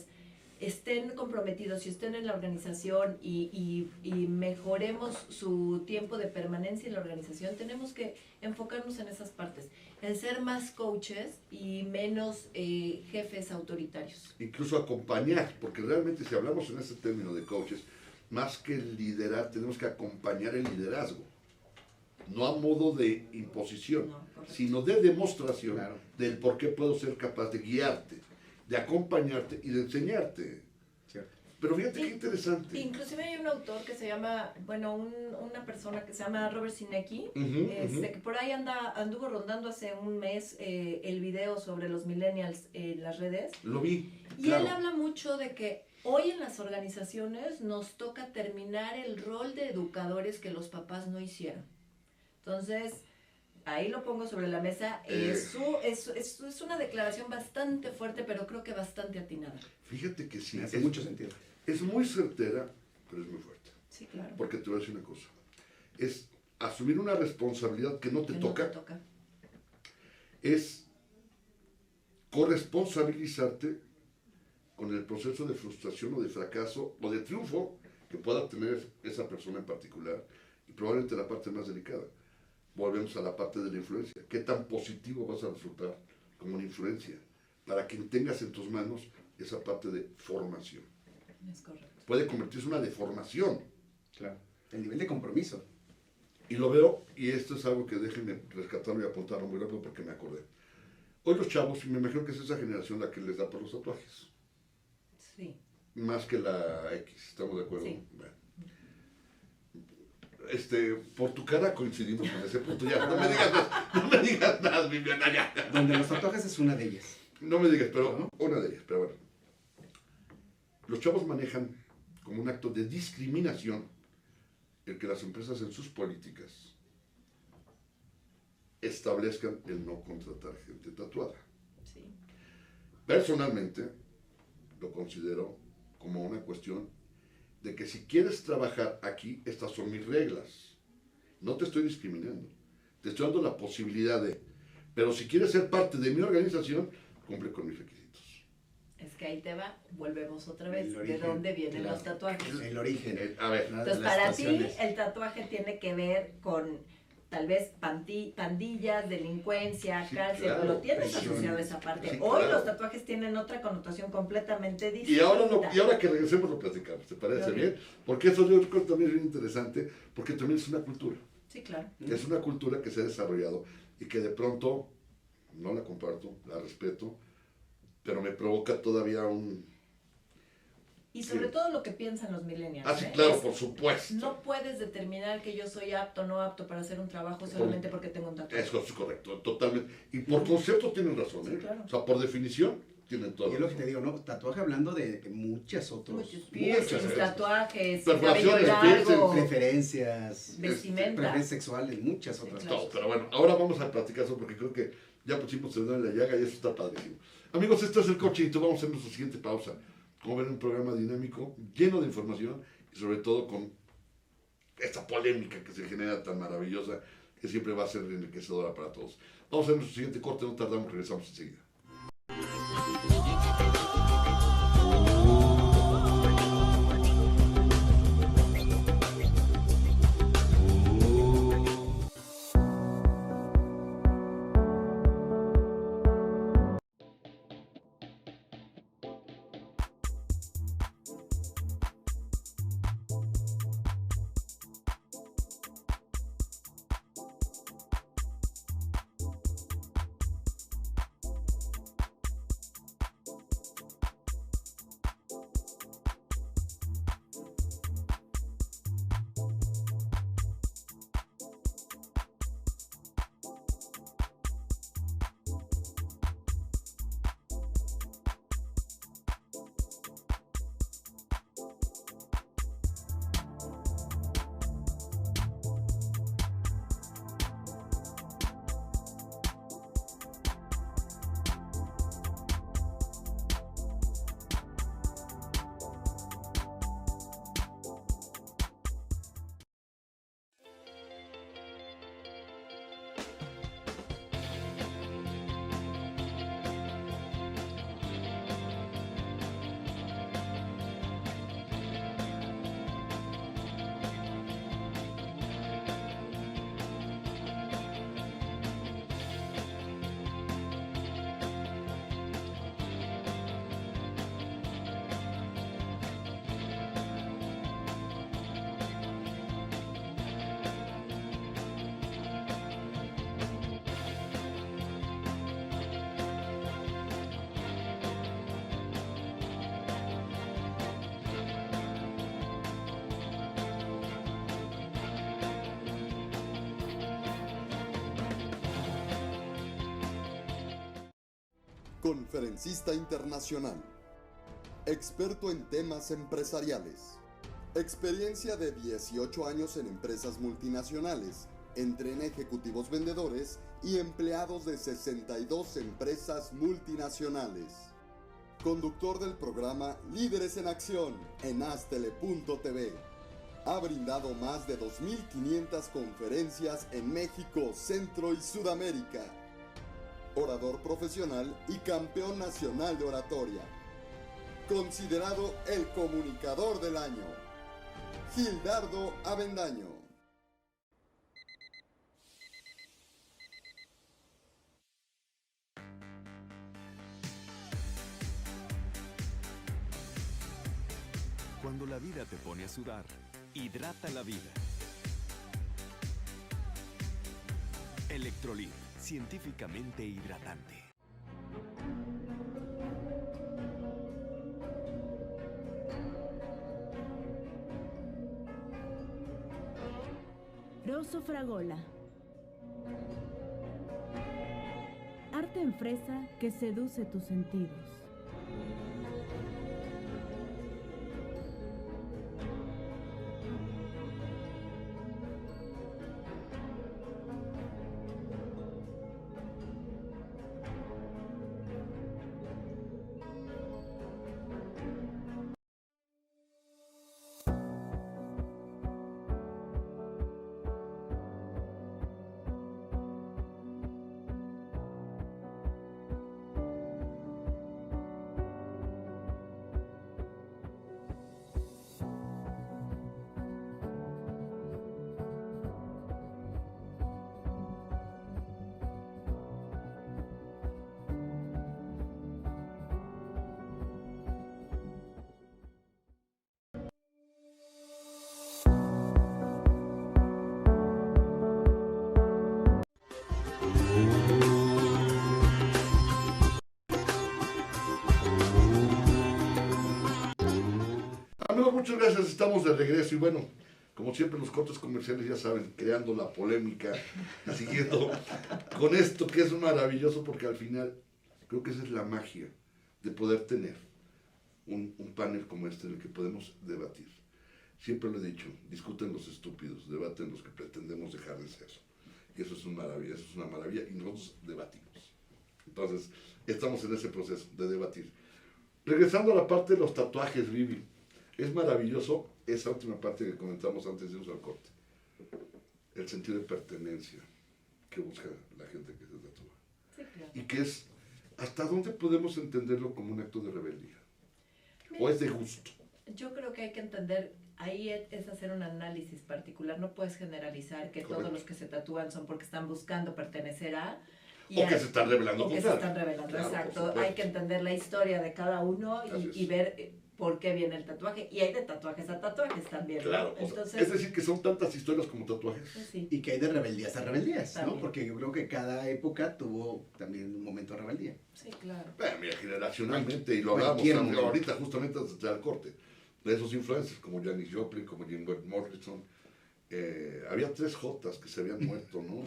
estén comprometidos y estén en la organización y mejoremos su tiempo de permanencia en la organización, tenemos que enfocarnos en esas partes, en ser más coaches y menos jefes autoritarios. Incluso acompañar, porque realmente si hablamos en ese término de coaches, más que liderar, tenemos que acompañar el liderazgo. No a modo de imposición, No, correcto. sino de demostración Claro. del por qué puedo ser capaz de guiarte, de acompañarte y de enseñarte. Cierto. Pero fíjate qué interesante. Inclusive hay un autor que se llama, bueno, una persona que se llama Robert Sinecki, Ujú, que por ahí anduvo rondando hace un mes el video sobre los millennials en las redes. Lo vi. Y claro. él habla mucho de que hoy en las organizaciones nos toca terminar el rol de educadores que los papás no hicieron. Entonces, ahí lo pongo sobre la mesa. Es una declaración bastante fuerte, pero creo que bastante atinada. Fíjate que sí, Me hace es, mucho sentido. es muy certera, pero es muy fuerte. Sí, claro. Porque te voy a decir una cosa. Es asumir una responsabilidad que no te Que toca, no te toca. es corresponsabilizarte con el proceso de frustración o de fracaso o de triunfo que pueda tener esa persona en particular, y probablemente la parte más delicada. Volvemos a la parte de la influencia. ¿Qué tan positivo vas a resultar como una influencia para que tengas en tus manos esa parte de formación? Es correcto. Puede convertirse en una deformación. Claro. El nivel de compromiso. Y lo veo, y esto es algo que déjenme rescatarlo y apuntarlo muy rápido porque me acordé. Hoy los chavos, y me imagino que es esa generación la que les da por los tatuajes, Sí. más que la X, ¿estamos de acuerdo? Sí. Bueno. Por tu cara coincidimos con ese punto. Ya, no me digas más, no me digas más, Viviana, ya. Donde los tatuajes es una de ellas. No me digas, pero ¿No? una de ellas, pero bueno. Los chavos manejan como un acto de discriminación el que las empresas en sus políticas establezcan el no contratar gente tatuada. Sí. Personalmente lo considero como una cuestión de que si quieres trabajar aquí, estas son mis reglas. No te estoy discriminando. Te estoy dando la posibilidad de... Pero si quieres ser parte de mi organización, cumple con mis requisitos. Es que ahí te va, volvemos otra vez. El ¿De origen, dónde vienen claro. los tatuajes? El origen. A ver, Entonces, las para ti, pasiones. el tatuaje tiene que ver con tal vez pandillas, delincuencia, Sí, cárcel, claro, lo tienes prisión. asociado a esa parte. Sí, Hoy claro. los tatuajes tienen otra connotación completamente y distinta. ahora que regresemos lo platicamos, ¿te parece Ok. bien? Porque eso yo creo que también es bien interesante, porque también es una cultura. Sí, claro. Es una cultura que se ha desarrollado y que de pronto no la comparto, la respeto, pero me provoca todavía un... Y sobre Sí. todo lo que piensan los millennials. Ah, sí, ¿eh? claro, Es- por supuesto. No puedes determinar que yo soy apto o no apto para hacer un trabajo solamente porque tengo un tatuaje. Eso es correcto, totalmente. Y por concepto tienen razón, Sí, ¿eh? claro. O sea, por definición tienen todo. Y es lo que te digo, ¿no? Tatuaje hablando de muchas otras. Muchos piercings, tatuajes, Perforaciones, cabello largo, piercings, Preferencias. vestimenta. Preferencias sexuales, muchas Sí, otras claro. Todo, pero bueno, ahora vamos a platicar eso porque creo que ya pusimos el dedo en la llaga y eso está padrísimo. Amigos, esto es el Cochito, vamos a hacer nuestra siguiente pausa. Como ven, un programa dinámico, lleno de información y sobre todo con esta polémica que se genera tan maravillosa que siempre va a ser enriquecedora para todos. Vamos a hacer nuestro siguiente corte, no tardamos, regresamos enseguida. Conferencista internacional. Experto en temas empresariales. Experiencia de 18 años en empresas multinacionales, entre en ejecutivos vendedores y empleados de 62 empresas multinacionales. Conductor del programa Líderes en Acción en Astele.tv. Ha brindado más de 2.500 conferencias en México, Centro y Sudamérica. Orador profesional y campeón nacional de oratoria. Considerado el comunicador del año. Gildardo Avendaño. Cuando la vida te pone a sudar, hidrata la vida. Electrolit, científicamente hidratante. Rosso Fragola. Arte en fresa que seduce tus sentidos. Amigos, muchas gracias, estamos de regreso y bueno, como siempre los cortes comerciales ya saben, creando la polémica y siguiendo con esto que es maravilloso porque al final creo que esa es la magia de poder tener un panel como este en el que podemos debatir. Siempre lo he dicho, discuten los estúpidos, debaten los que pretendemos dejar de ser. Y eso es una maravilla y nosotros debatimos. Entonces, estamos en ese proceso de debatir. Regresando a la parte de los tatuajes, Vivi, es maravilloso esa última parte que comentamos antes de irnos al corte. El sentido de pertenencia que busca la gente que se tatúa. Sí, claro. Y que es, ¿hasta dónde podemos entenderlo como un acto de rebeldía? ¿O es de gusto? Yo creo que hay que entender, ahí es hacer un análisis particular, no puedes generalizar que Correcto. todos los que se tatúan son porque están buscando pertenecer a... O que se están revelando o que se contra. están revelando, Claro, por exacto. supuesto. Hay que entender la historia de cada uno Así es. y ver por qué viene el tatuaje. Y hay de tatuajes a tatuajes también, ¿no? Claro, o sea, Entonces, es decir, que son tantas historias como tatuajes. pues sí. Y que hay de rebeldías a rebeldías, ¿no? También. Porque yo creo que cada época tuvo también un momento de rebeldía. Sí, claro. Mira, generacionalmente, y lo hablábamos Cualquier también momento. ahorita, justamente antes de al corte, de esos influencers como Janis Joplin, como Jim Morrison. Había 3 Jotas que se habían muerto, ¿no?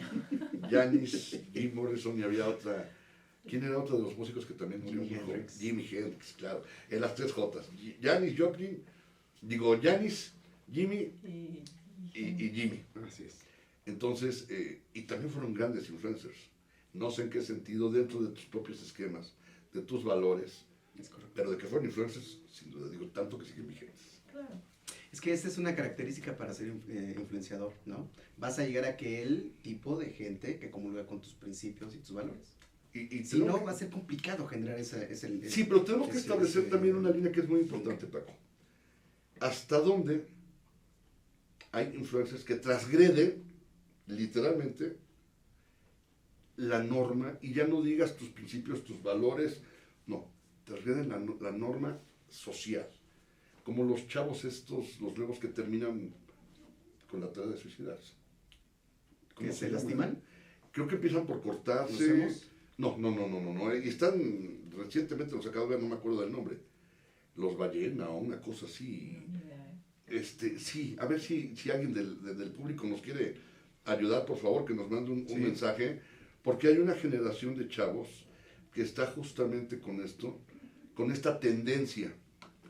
Janis, Jim Morrison y había otra. ¿Quién era otro de los músicos que también murió? Jimi Hendrix. Jimi Hendrix, claro. En las 3 Jotas. Janis Joplin, Janis, Jimmy y Jimmy. Así es. Entonces, y también fueron grandes influencers. No sé en qué sentido, dentro de tus propios esquemas, de tus valores, Es correcto. pero de que fueron influencers, sin duda, digo, tanto que siguen vigentes. Claro. Es que esa es una característica para ser influenciador, ¿no? Vas a llegar a aquel tipo de gente que comulga con tus principios y tus valores. Y Si no, tenemos va a ser complicado generar ese... sí, pero tenemos que ese- establecer ese- también una línea que es muy importante, Paco. ¿Hasta dónde hay influencers que transgreden, literalmente, la norma, y ya no digas tus principios, tus valores, no, transgreden la norma social? Como los chavos estos, los nuevos que terminan con la tarea de suicidarse. ¿Cómo ¿Que se llaman? lastiman? Creo que empiezan por cortarse. ¿Conocemos? No. Y están, recientemente los acabo de ver, no me acuerdo del nombre. Los Ballena o una cosa así. Sí, a ver si alguien del público nos quiere ayudar, por favor, que nos mande un Sí. mensaje, porque hay una generación de chavos que está justamente con esto, con esta tendencia,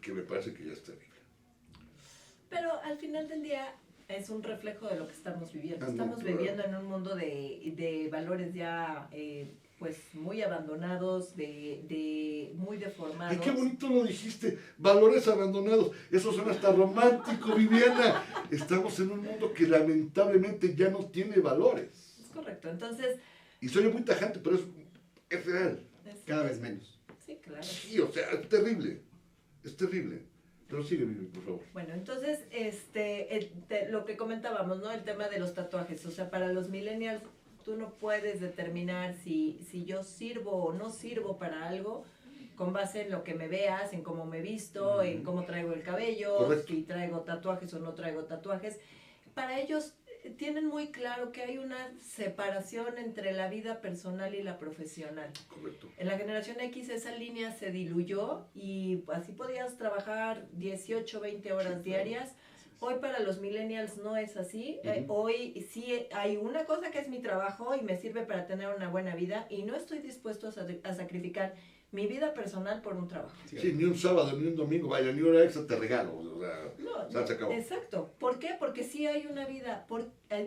que me parece que ya está bien. Pero al final del día es un reflejo de lo que estamos viviendo. Ah, no, Estamos claro. viviendo en un mundo de valores ya pues muy abandonados, de muy deformados. Ay, qué bonito lo dijiste, valores abandonados, eso suena hasta romántico, Viviana. Estamos en un mundo que lamentablemente ya no tiene valores. Es correcto, entonces... Y soy muy tajante, pero es real. Cada vez menos. Sí, claro. Sí, o sea, es terrible, es terrible. Pero sigue, Vivi, por favor. Bueno, entonces, lo que comentábamos, ¿no? El tema de los tatuajes. O sea, para los millennials, tú no puedes determinar si yo sirvo o no sirvo para algo con base en lo que me veas, en cómo me visto, en cómo traigo el cabello, Correcto. si traigo tatuajes o no traigo tatuajes. Para ellos tienen muy claro que hay una separación entre la vida personal y la profesional. Correcto. En la generación X esa línea se diluyó y así podías trabajar 18, 20 horas diarias. Hoy para los millennials no es así. Hoy sí hay una cosa que es mi trabajo y me sirve para tener una buena vida y no estoy dispuesto a sacrificar mi vida personal por un trabajo. Sí, ni un sábado, ni un domingo, vaya, ni hora extra te regalo. O sea, No, ya se acabó. exacto. ¿Por qué? Porque sí hay una vida.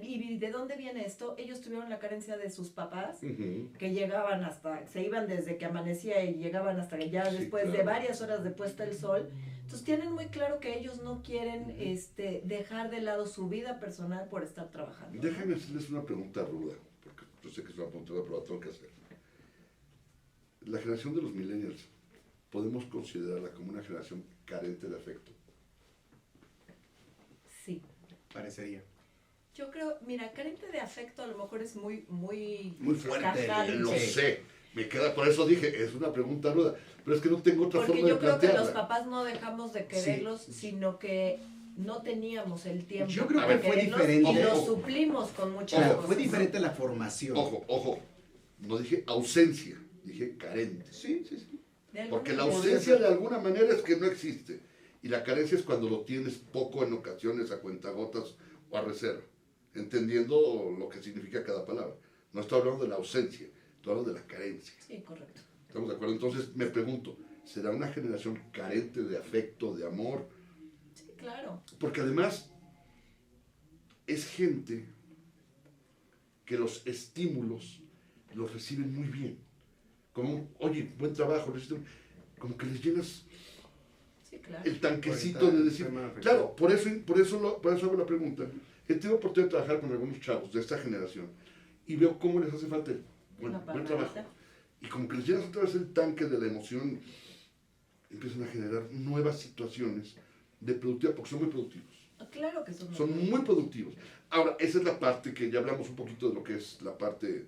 ¿Y de dónde viene esto? Ellos tuvieron la carencia de sus papás, que llegaban se iban desde que amanecía y llegaban hasta que ya Sí, después de claro. varias horas de puesta el sol. Entonces tienen muy claro que ellos no quieren dejar de lado su vida personal por estar trabajando. Déjenme hacerles una pregunta ruda, porque yo sé que es una pregunta ruda, pero la tengo que hacer. La generación de los millennials, ¿podemos considerarla como una generación carente de afecto? Sí. Parecería. Yo creo, mira, carente de afecto a lo mejor es muy Muy fuerte. tajante. Lo sé, me queda, por eso dije, es una pregunta ruda, pero es que no tengo otra Porque forma yo de creo que los plantearla. papás no dejamos de quererlos, sino que no teníamos el tiempo. Yo creo para que fue quererlos diferente. Y lo Ojo. suplimos con muchas Claro, cosas. fue diferente la formación. Ojo, no dije ausencia, dije carente. Sí, sí, sí. De alguna Porque la manera. ausencia de alguna manera es que no existe. Y la carencia es cuando lo tienes poco en ocasiones a cuentagotas o a reserva. Entendiendo lo que significa cada palabra. No estoy hablando de la ausencia, estoy hablando de la carencia. Sí, correcto. ¿Estamos de acuerdo? Entonces me pregunto, ¿será una generación carente de afecto, de amor? Sí, claro. Porque además es gente que los estímulos los reciben muy bien. Como, oye, buen trabajo, lo hiciste, como que les llenas Sí, claro. el tanquecito Ahorita de decir, estoy más claro, afectado. por eso hago la pregunta. He tenido oportunidad de trabajar con algunos chavos de esta generación y veo cómo les hace falta el buen Una trabajo. palmadita. Y como que les llenas otra vez el tanque de la emoción, empiezan a generar nuevas situaciones de productividad, porque son muy productivos. Claro que son Son muy productivos. Ahora, esa es la parte que ya hablamos un poquito de lo que es la parte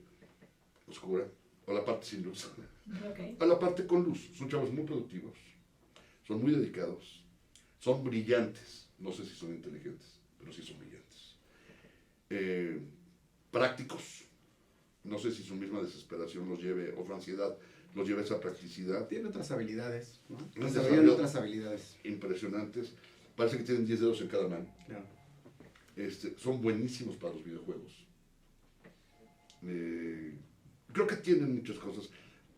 oscura, o la parte sin luz, Ok. a la parte con luz. Son chavos muy productivos, son muy dedicados, son brillantes. No sé si son inteligentes, pero sí son brillantes. Prácticos. No sé si su misma desesperación los lleve, o su ansiedad los lleve a esa practicidad. Tiene otras habilidades, ¿no? Desarrolló- Desarrollan otras habilidades. Impresionantes. Parece que tienen 10 dedos en cada mano. Claro. Son buenísimos para los videojuegos. Creo que tienen muchas cosas,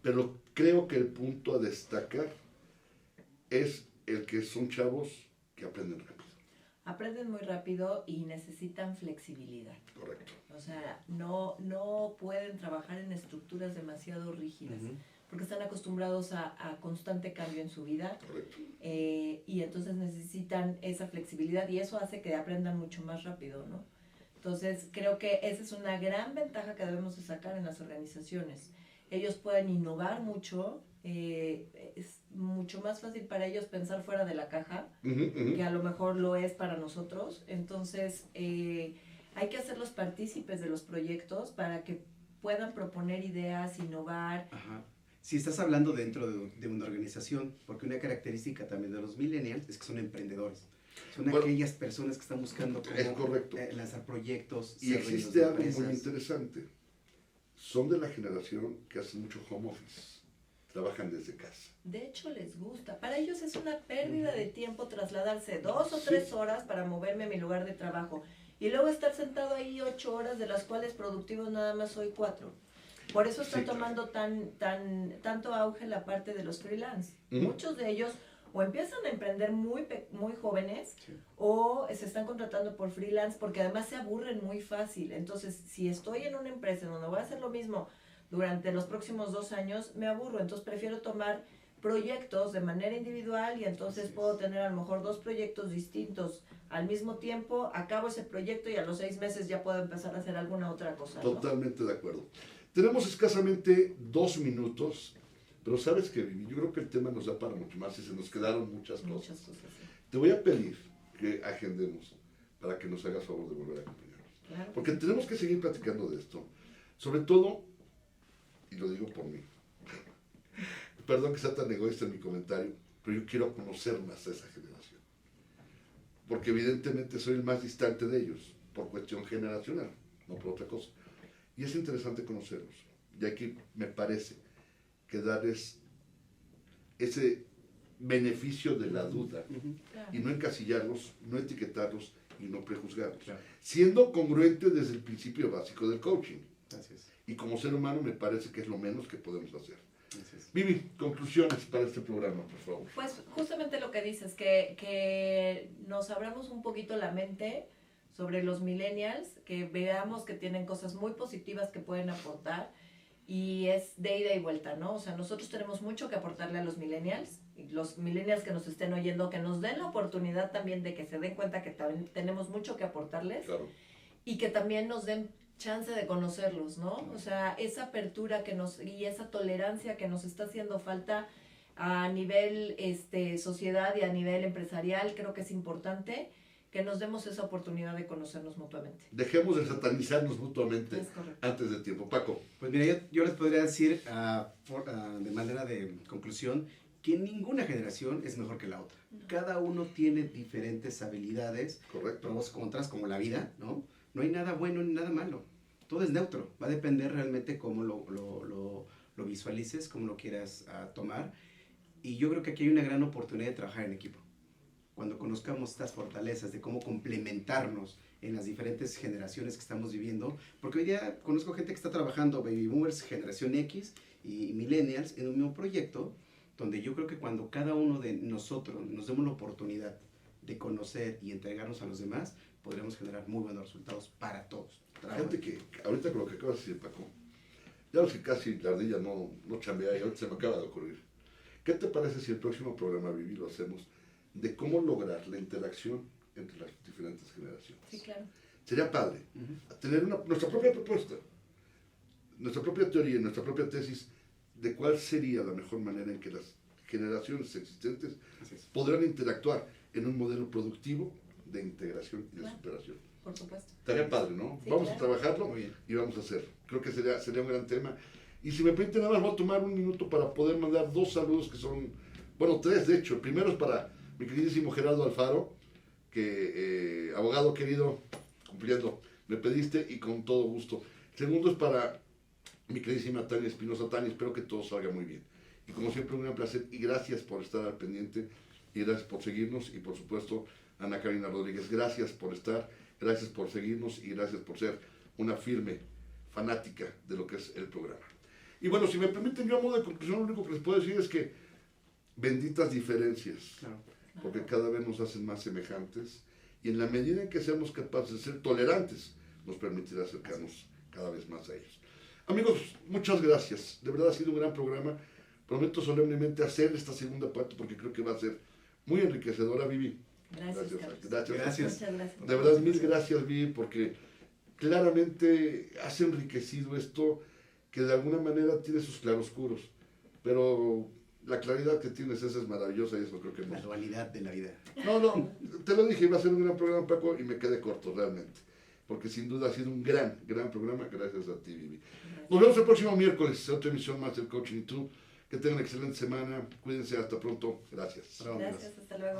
pero creo que el punto a destacar es el que son chavos que aprenden rápido. Aprenden muy rápido y necesitan flexibilidad. Correcto. O sea, no pueden trabajar en estructuras demasiado rígidas, porque están acostumbrados a constante cambio en su vida, Correcto. y entonces necesitan esa flexibilidad y eso hace que aprendan mucho más rápido, ¿no? Entonces, creo que esa es una gran ventaja que debemos de sacar en las organizaciones. Ellos pueden innovar mucho, es mucho más fácil para ellos pensar fuera de la caja, que a lo mejor lo es para nosotros. Entonces, hay que hacerlos partícipes de los proyectos para que puedan proponer ideas, innovar. Ajá. Si estás hablando dentro de una organización, porque una característica también de los millennials es que son emprendedores. Son Bueno, aquellas personas que están buscando cómo es correcto. Lanzar proyectos. Y ser dueños existe de algo muy empresas. interesante. Son de la generación que hace mucho home office. Trabajan desde casa. De hecho, les gusta. Para ellos es una pérdida de tiempo trasladarse 2 o 3 horas para moverme a mi lugar de trabajo. Y luego estar sentado ahí 8 horas, de las cuales productivos nada más soy 4. Por eso está Sí, claro. tomando tanto auge la parte de los freelance. Ujú. Muchos de ellos o empiezan a emprender muy jóvenes Sí. o se están contratando por freelance porque además se aburren muy fácil. Entonces, si estoy en una empresa donde voy a hacer lo mismo durante los próximos 2 años, me aburro. Entonces, prefiero tomar proyectos de manera individual y entonces puedo tener a lo mejor 2 proyectos distintos al mismo tiempo, acabo ese proyecto y a los 6 meses ya puedo empezar a hacer alguna otra cosa, ¿no? Totalmente de acuerdo. Tenemos escasamente 2 minutos, pero sabes que Vivi, yo creo que el tema nos da para mucho más y se nos quedaron muchas cosas. Muchas cosas, sí. Te voy a pedir que agendemos para que nos hagas favor de volver a acompañarnos. Claro. Porque tenemos que seguir platicando de esto. Sobre todo, y lo digo por mí, perdón que sea tan egoísta en mi comentario, pero yo quiero conocer más a esa generación. Porque evidentemente soy el más distante de ellos, por cuestión generacional, no por otra cosa. Y es interesante conocerlos. Y aquí me parece que darles ese beneficio de la duda Claro. y no encasillarlos, no etiquetarlos y no prejuzgarlos. Claro. Siendo congruente desde el principio básico del coaching. Así es. Y como ser humano me parece que es lo menos que podemos hacer. Así es. Vivi, conclusiones para este programa, por favor. Pues justamente lo que dices, que nos abramos un poquito la mente sobre los millennials, que veamos que tienen cosas muy positivas que pueden aportar y es de ida y vuelta, ¿no? O sea, nosotros tenemos mucho que aportarle a los millennials y los millennials que nos estén oyendo, que nos den la oportunidad también de que se den cuenta que también tenemos mucho que aportarles Claro. y que también nos den chance de conocerlos, ¿no? O sea, esa apertura y esa tolerancia que nos está haciendo falta a nivel sociedad y a nivel empresarial, creo que es importante que nos demos esa oportunidad de conocernos mutuamente. Dejemos de satanizarnos mutuamente Es correcto. antes de tiempo. Paco, Pues mira, yo les podría decir de manera de conclusión que ninguna generación es mejor que la otra. Cada uno tiene diferentes habilidades, correcto. pros, contras, como la vida, ¿no? No hay nada bueno ni nada malo. Todo es neutro. Va a depender realmente cómo lo visualices, cómo lo quieras tomar. Y yo creo que aquí hay una gran oportunidad de trabajar en equipo. Cuando conozcamos estas fortalezas de cómo complementarnos en las diferentes generaciones que estamos viviendo, porque hoy día conozco gente que está trabajando, baby boomers, generación X y millennials, en un mismo proyecto, donde yo creo que cuando cada uno de nosotros nos demos la oportunidad de conocer y entregarnos a los demás, podremos generar muy buenos resultados para todos. Fíjate que ahorita con lo que acabas de decir, Paco, ya ves que casi la ardilla no chambea y ahorita se me acaba de ocurrir. ¿Qué te parece si el próximo programa, Vivi, lo hacemos de cómo lograr la interacción entre las diferentes generaciones? Sí, claro. Sería padre tener nuestra propia propuesta, nuestra propia teoría, nuestra propia tesis de cuál sería la mejor manera en que las generaciones existentes Así es. podrán interactuar en un modelo productivo de integración y de Claro. superación. Por supuesto. Estaría padre, ¿no? Sí, Vamos a claro. trabajarlo Muy bien. y vamos a hacerlo. Creo que sería un gran tema. Y si me permite nada más, voy a tomar un minuto para poder mandar 2 saludos que son, bueno, 3 de hecho. El primero es para mi queridísimo Gerardo Alfaro, que abogado querido, cumpliendo, me pediste y con todo gusto. El segundo es para mi queridísima Tania Espinosa. Tania, espero que todo salga muy bien. Y como siempre, un gran placer y gracias por estar al pendiente y gracias por seguirnos y por supuesto Ana Karina Rodríguez, gracias por estar, gracias por seguirnos y gracias por ser una firme fanática de lo que es el programa. Y bueno, si me permiten, yo a modo de conclusión, lo único que les puedo decir es que benditas diferencias, Claro. porque cada vez nos hacen más semejantes y en la medida en que seamos capaces de ser tolerantes, nos permitirá acercarnos cada vez más a ellos. Amigos, muchas gracias, de verdad ha sido un gran programa, prometo solemnemente hacer esta segunda parte porque creo que va a ser muy enriquecedora, Vivi. Gracias, Carlos. Gracias. Muchas gracias. De verdad, mil gracias, Vivi, porque claramente has enriquecido esto que de alguna manera tiene sus claroscuros, pero la claridad que tienes esa es maravillosa y eso creo que La hemos... dualidad de la vida. No, te lo dije, iba a ser un gran programa, Paco, y me quedé corto realmente, porque sin duda ha sido un gran programa, gracias a ti, Vivi. Nos vemos el próximo miércoles, otra emisión más del Coaching y tú. Que tengan una excelente semana, cuídense, hasta pronto, gracias. Bravo, amigos. Gracias, hasta luego.